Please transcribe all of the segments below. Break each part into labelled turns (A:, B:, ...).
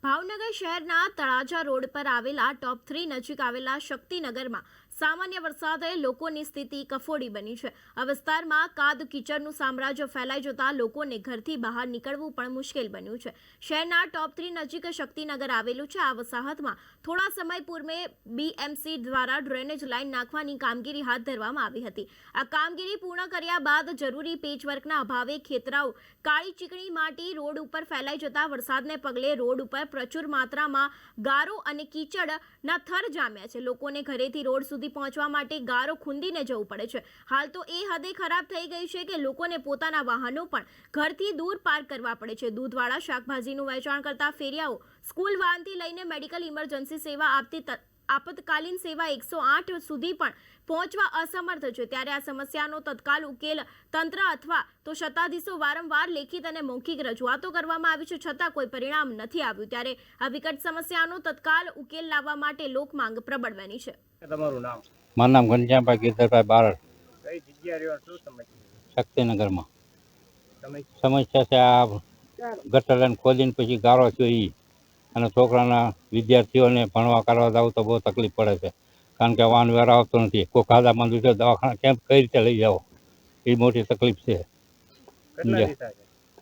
A: ભાવનગર શહેરના તળાજા રોડ પર આવેલા ટોપ 3 નજીક આવેલા શક્તિનગરમાં સામાન્ય વરસાદે લોકોની સ્થિતિ કફોડી બની છે। આ વિસ્તારમાં કાદ કીચડનું સામ્રાજ્ય ફેલાઈ જતા લોકોને ઘરથી બહાર નીકળવું પણ મુશ્કેલ બન્યું છે। શહેરના ટોપ 3 નજીક શક્તિનગર આવેલું છે। આ વસાહતમાં થોડા સમય પૂર્વે બીએમસી દ્વારા ડ્રેનેજ લાઇન નાખવાની કામગીરી હાથ ધરવામાં આવી હતી। આ કામગીરી પૂર્ણ કર્યા બાદ જરૂરી પેચવર્કના અભાવે ખેતરાઓ કાળી ચીકણી માટી રોડ ઉપર ફેલાઈ જતા વરસાદને પગલે રોડ ઉપર પ્રચુર માત્રામાં ગારો અને કીચડના થર જામ્યા છે। લોકોને ઘરેથી રોડ સુધી પહોંચવા માટે ગારો ખૂંદીને જવું પડે છે। હાલ તો એ હદે ખરાબ થઈ ગઈ છે કે લોકોને પોતાના વાહનો પણ ઘરથી દૂર પાર્ક કરવા પડે છે। દૂધવાળા શાકભાજીનું વેચાણ કરતા ફેરિયાઓ સ્કૂલ વાનથી લઈને મેડિકલ ઇમરજન્સી સેવા આપતી આપતકાલીન સેવા 108 સુધી પણ પહોંચવા અસમર્થ છે। ત્યારે આ સમસ્યાનો તત્કાલ ઉકેલ તંત્ર અથવા તો સત્તાધીશો વારંવાર લેખિત અને મૌખિક રજૂઆતો કરવામાં આવી છે, છતાં કોઈ પરિણામ નથી આવ્યું। ત્યારે આ વિકટ સમસ્યાનો તત્કાલ ઉકેલ લાવવા માટે લોકમાંગ પ્રબળ બની છે।
B: તમારું નામ?
C: મારું નામ ઘનશ્યામભાઈ ગીરધરભાઈ બારડ।
B: કઈ જગ્યા રહ્યો? શું સમસ્યા?
C: શક્તિનગરમાં સમસ્યા છે આ ગટર લાઈન ખોદીને પછી ગારો થયો એ, અને છોકરાના વિદ્યાર્થીઓને ભણવા કરવા જાવ તો બહુ તકલીફ પડે છે, કારણ કે વાહન વ્યવહાર આવતો નથી। કોઈ ખાધામાં દીધો દવાખાના કેમ કઈ રીતે લઈ જાઓ એ મોટી તકલીફ છે।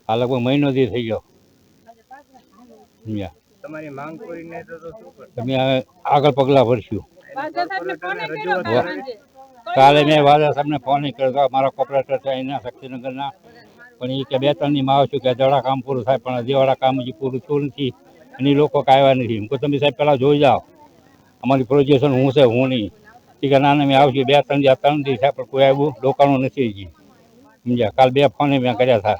C: આ લગભગ મહિનો દી થઈ ગયો।
B: તમારી માંગ પૂરી નહીં તો શું કરશો?
C: તમે આગળ પગલાં ભરશું। કાલે મેં વાજા સાહેબને ફોન કર્યો, મારા કોપરેટર છે અહીંના શક્તિનગરના, પણ એ કે 2-3 દીમાં આવશું કે દડા કામ પૂરું થાય, પણ દેવાળા કામ હજી પૂરું થયું નથી અને એ લોકો કાંઈ નથી। હું તમે સાહેબ પહેલાં જોઈ જાઓ અમારી પ્રોજેક્શન હું છે હું નહીં। એ કે ના મેં આવશું 2-3 દી થાય, પણ કોઈ આવ્યું રોકાણું નથી હજી, સમજ્યા? કાલ 2 ફોન મેં કર્યા હતા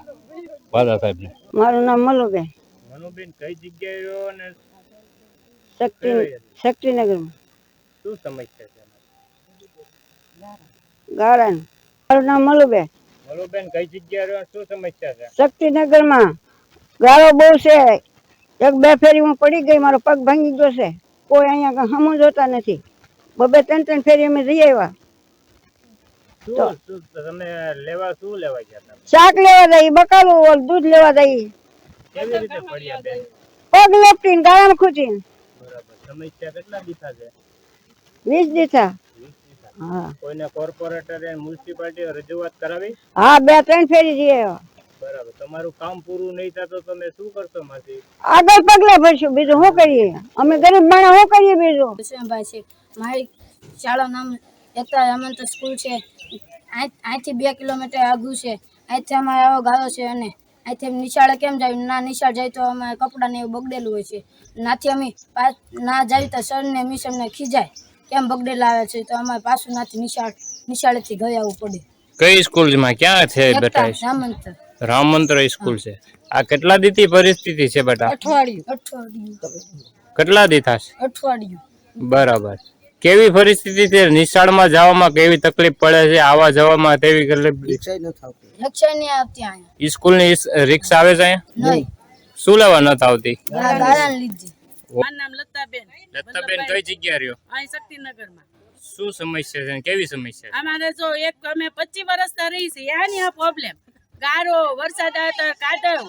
C: વાજા સાહેબને।
D: મારું નામ મલુબેન।
B: મનુબેન કઈ જગ્યાએ રહ્યો અને
D: શક્તિનગરમાં
B: શું સમસ્યા છે?
D: ગાળાન મારું નામ મલુબેન।
B: મનુબેન કઈ જગ્યાએ રહ્યો? શું સમસ્યા છે?
D: શક્તિનગરમાં ગાળો બહુ છે। 1-2 ફેરી હું પડી ગઈ, મારો પગ ભાંગી ગયો છે। કોઈ અહીંયા હમું જોતા નથી। 2-3 ફેરી અમે જઈ આવ્યા।
B: શું તમે લેવા શું લેવા ગયા હતા?
D: શાક લેવા જઈ, બકાલું દૂધ લેવા જઈ,
B: કેવી રીતે પડ્યા બેન?
D: પગ લેપટીને ગાળામાં ખૂચીને।
B: બરાબર। સમસ્યા કેટલા દીધા છે?
D: 20 દીધા।
B: 20 દીધા।
D: હા
B: કોઈને કોર્પોરેટરે મ્યુનિસિપાલિટી રજૂઆત કરાવી?
D: હા 2-3 ફેરી જઈ આવ્યા।
B: બરાબર। તમારું કામ પૂરું નહીં થાય તો તમે શું કરશો? માંથી
D: આગળ પગલા ભરશું, બીજું શું કરીએ? અમે ગરીબ માણસ શું કરીએ બીજું?
E: કૃષ્ણભાઈ છે મારી શાળા નામ એકતા હેમંત સ્કૂલ છે। અહીંથી 2 કિલોમીટર આઘું છે। અહીંથી અમારે આવો ગાળો છે, અને અહીંથી નિશાળે કેમ જાય? ના નિશાળ જાય તો અમારે કપડાં ને એવું બગડેલું હોય છે। નાથી અમે ના જાય તો સર ને મિસ અમને ખીજાય કેમ બગડેલા આવે છે, તો અમારે પાછું નાથી નિશાળેથી ઘરે આવવું પડે।
B: કઈ સ્કૂલમાં ક્યાં છે બેટા?
E: હેમંત
B: રામ મંત્ર સ્કૂલ છે। આ કેટલા દીથી પરિસ્થિતિ છે બેટા?
E: અઠવાડિયું
B: કેટલા દી થશે?
E: અઠવાડિયું।
B: બરાબર। કેવી પરિસ્થિતિ છે? નિશાળમાં જવામાં કેવી તકલીફ પડે છે? આવવા જવામાં કેવી તકલીફ?
E: રિક્ષા નહીં આવતી અહીંયા।
B: સ્કૂલની રિક્ષા આવે છે અહીંયા?
E: નહીં,
B: શું લેવા નથી આવતી?
E: ગાળાને લીધી।
F: મારું નામ લતાબેન।
B: લતાબેન કઈ જગ્યા રહ્યો?
F: અહીં શક્તિનગરમાં।
B: શું સમસ્યા છે? કેવી સમસ્યા છે?
F: અમારે જો અમે 25 વર્ષથી રહી છે, યાની આ પ્રોબ્લેમ ગારો વરસાદ આવતા કાદવ।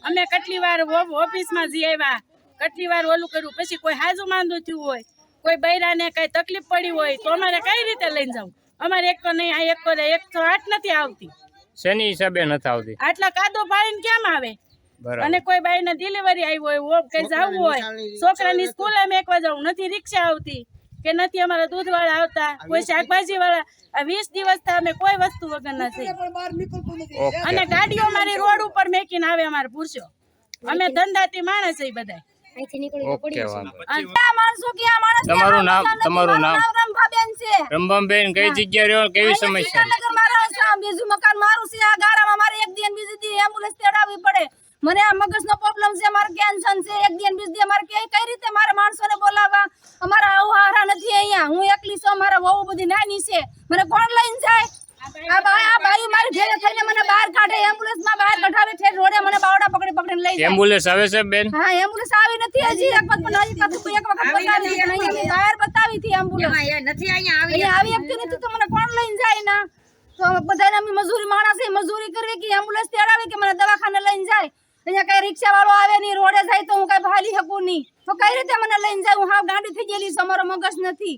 F: અમે કેટલી વાર ઓફિસમાં જઈ આવ્યા, કેટલી વાર ઓલું કર્યું, પછી કોઈ હાજુ માંદું થયું હોય, કોઈ બૈરાને કઈ તકલીફ પડી હોય તો અમારે કઈ રીતે લઈને જવું? અમારે એક તો નહીં, આ એક 108 નથી આવતી।
B: શેની હિસાબે નથી આવતી?
F: આટલા કાદવ પાડીને કેમ આવે?
B: બરાબર।
F: અને કોઈ બાઈને ડિલિવરી આવી હોય, કઈ જવું હોય, છોકરાની સ્કૂલે મેકવા જવું, નથી રિક્ષા આવતી કે નથી અમારા દૂધ વાળા આવતા, કોઈ શાકભાજી વાળા। આ 20 દિવસ અમે કોઈ વસ્તુ વગર નથી, અને ગાડીઓ મારી રોડ ઉપર મેકીને આવે અમારે પુરુષો। અમે ધંધાથી માણસ છે બધા।
B: તમારું નામ? તમારું નામ? રંભાબેન કઈ જગ્યા રહ્યો? કેવી સમસ્યા?
G: બીજું મકાન મારું છે। આ ગારામાં મારે એક દી બીજી દી એમ્બ્યુલન્સ તેડાવવી પડે। મને આ મગજનો પ્રોબ્લેમ છે, મારે કેન્સર છે। એક દી બીજી દી મારે કઈ રીતે મારે માણસોને બોલાવવા? અમારા આહારા નથી અહીંયા। હું એકલી છું, મારા વહુ બધી નાની છે, મને કોણ લઈને જાય? આ બાઈ મારી ઘરે થઈને મને બહાર કાઢે, એમ્બ્યુલન્સમાં બહાર કઢાવી છે, રોડે મને બાવડા પકડીને લઈ જાય।
B: એમ્બ્યુલન્સ આવે છે બેન?
G: હા એમ્બ્યુલન્સ આવી નથી હજી, એક વખત બહાર બતાવી હતી એમ્બ્યુલન્સ નથી અહીંયા આવી એકતી નથી, તો મને કોણ લઈને જાય? ના તો બધાને અમે મજૂરી માણસ મજૂરી કરવી કે એમ્બ્યુલન્સ તેડાવી કે મને દવાખાને લઈને જાય? અહીંયા કઈ રિક્ષા વાળો આવે નહીં, રોડે જાય તો હું કઈ હાલી શકું નહીં, તો કઈ રીતે મને લઈને જાય? હું હાવ ગાંડી થઈ ગયેલી છું, અમારો મગજ નથી.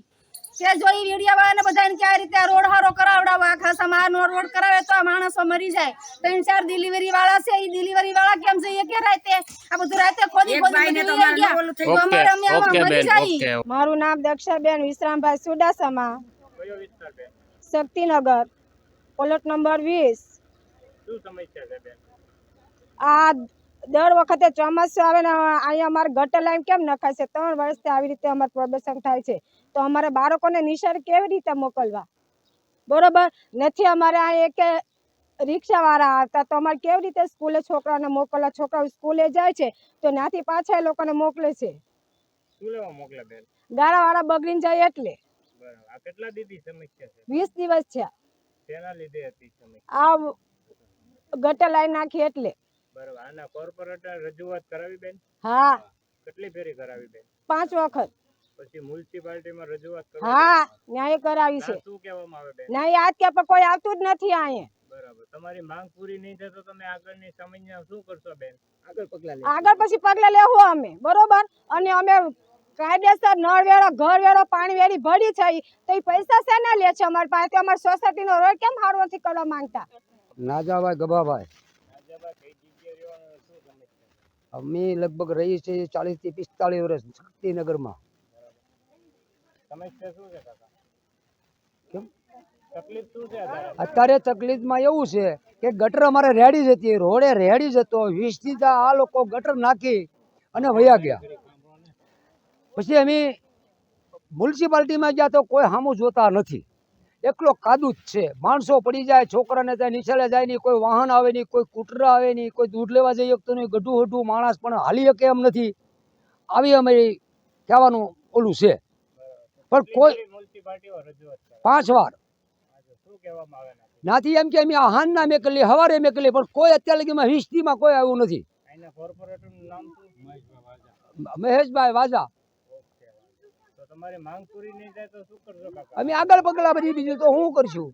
G: તે જોઈ વિડીયો વાળાને બધાને કે આ રીતે રોડ હારો કરાવડાવો, આ ખાસા મારનો રોડ કરાવે તો આ માણસો મરી જાય. 3-4 ડિલિવરી વાળા છે, એ ડિલિવરી વાળા કેમ છે કે રાતે આ બધું રાતે ખોદી ખોદી બધું લઈ ગયા. તો અમારે અમે આમાં
B: ઓકે
G: મરી
B: બેન,
G: જાય.
B: ઓકે.
H: મારું નામ દક્ષાબેન વિશ્રામભાઈ સુડાસમા,
B: કયો વિસ્તાર બેન?
H: Shaktinagar, plot number 20.
B: શું સમસ્યા છે બેન?
H: આ દર વખતે ચોમાસું આવે ને અહીંયા અમારે ગટર લાઈન કેમ નખાય છે? 3 વર્ષથી આવી રીતે અમારે પ્રદૂષણ થાય છે, તો અમારે બાળકોને નિશાળ કેવી રીતે મોકલવા? બરોબર નથી. અમારે આ એક રિક્ષાવાળા આવતા, તો અમારે કેવી રીતે સ્કૂલે છોકરાઓને મોકલવા? છોકરાઓ સ્કૂલે જાય છે તો ત્યાંથી પાછા એ લોકોને મોકલે છે.
B: શું લેવા મોકલે બેન?
H: ગાળાવાળા બગડીને જાય એટલે.
B: બરાબર. આ કેટલા દીધી સમસ્યા છે?
H: 20 દિવસ છે
B: શેના લીધે હતી સમસ્યા?
H: આ ગટર લાઈન નાખી એટલે.
B: બરાબર. આના કોર્પોરેટર રજૂઆત કરાવી બેન?
H: હા,
B: કેટલી ફેરી કરાવી બેન?
H: 5 વખત.
B: પછી મ્યુનિસિપાલિટીમાં રજૂઆત કરી?
H: હા, ન્યાય કરાવી છે.
B: શું કહેવામાં આવે બેન?
H: ન્યાય આજ કે પણ કોઈ આવતું જ નથી અહીંયા.
B: બરાબર. તમારી માંગ પૂરી નહીં થાય તો તમે આગળની સમસ્યા શું કરશો બેન?
H: આગળ પછી પગલા લેવું અમે, બરોબર. અને અમે કાયદેસર નળ વેરો, ઘર વેરો, પાણી વેરી ભરી છે, તો એ પૈસા શેના લે છે અમારી પાસે? અમારી સોસાયટીનો રોડ કેમ સારો નથી કરવા માંગતા?
I: નાજાભાઈ ગભાભાઈ,
B: કઈ જગ્યાએ રહેવાનું? શું સમસ્યા?
I: અમે લગભગ રહીએ છીએ 40 થી 45 વર્ષ શક્તિનગરમાં.
B: સમસ્યા શું છે કાકા?
I: કેમ?
B: તકલીફ શું છે અત્યારે?
I: અત્યારે તકલીફમાં એવું છે કે ગટર અમારે રેડી જતી, રોડે રેડી જતો, 20 થી આ લોકો ગટર નાખી અને વયા ગયા. પછી અમે મ્યુનિસિપાલિટીમાં ગયા તો કોઈ સામું જોતા નથી, એકલો કાદુ જ છે. માણસો પડી જાય, છોકરાને ત્યાં નિશાળે જાય નહીં, કોઈ વાહન આવે નહીં, કોઈ કૂટર આવે નહીં, કોઈ દૂધ લેવા જઈ શકતો નહીં, ગઢું હઢું માણસ પણ હાલી શકે એમ નથી. આવી અમારી કહેવાનું ઓલું છે. પણ કોઈ
B: મ્યુનિસિપાલિટીઓ રજૂઆત કરે?
I: 5 વાર
B: શું કહેવામાં આવે?
I: નાથી એમ કે અમે હાનના મેકલી, હવારે મેકલી, પણ કોઈ અત્યાર લગીમાં હિસ્ટ્રીમાં કોઈ આવ્યું નથી.
B: અહીંના કોર્પોરેટરનું નામ શું?
I: મહેશભાઈ વાજા.
B: તો તમારી માંગ પૂરી નહીં થાય તો શું કરશો કાકા?
I: અમે આગળ પગલા બધી બીજું તો શું કરશું?